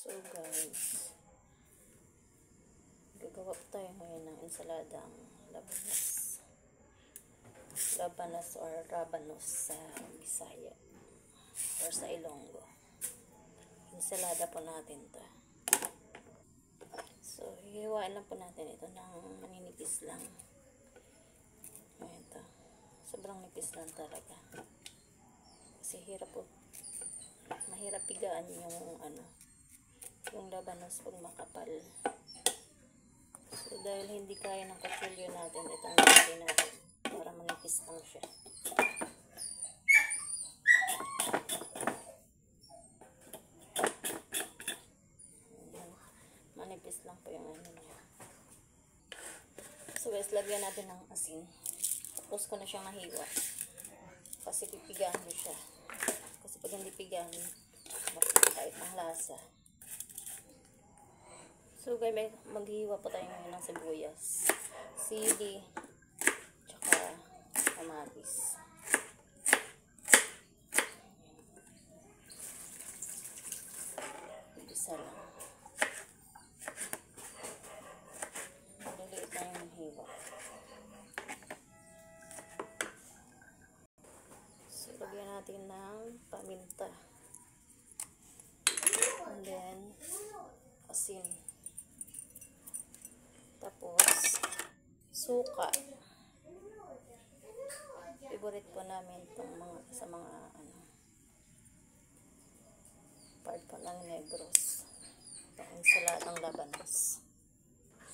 So guys, gagawa po tayo ngayon ng ensaladang labanos or rabanos sa Bisaya or sa Ilonggo. Ensalada po natin to. So hihiwain lang po natin ito ng maninipis lang. Ito, sobrang nipis lang talaga kasi mahirap pigaan yung labanos pag makapal. So dahil hindi kaya ng kutsilyo natin, itong gagawin natin para manipis lang siya. Manipis lang po yung niya. So guys, lagyan natin ng asin. Tapos ko na siyang nahiwa kasi pipigaan ko siya. Kasi pag hindi pigaan, makikait ng lasa. So guys, maghihiwa po tayo ngayon ng sibuyas, sili, tsaka kamatis. Isa lang. Maliliit na yung hiwa. So lagyan natin ng paminta. And then asin. Tapos suka. Favorite po namin itong sa mga part po ng Negros. Itong ensaladang labanos.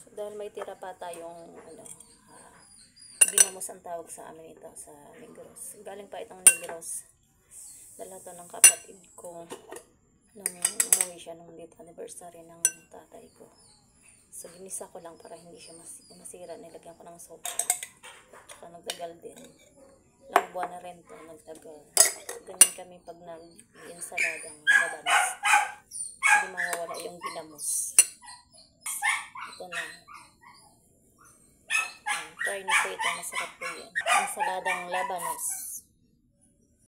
So dahil may tira pa tayong ginamos ang tawag sa amin ito sa Negros. Galing pa itong Negros. Dala to ng kapatid ko nung umuwi siya nung date anniversary ng tatay ko. So ginisa ko lang para hindi siya masira. Nilagyan ko ng sopa. Tsaka nagtagal din. Ilang buwan na rin to nagtagal. So ganyan kami pag nag-ensaladang labanos. Hindi mawawala yung ginamos. Ito na. Try nyo po ito. Masarap po yan. Ensaladang labanos.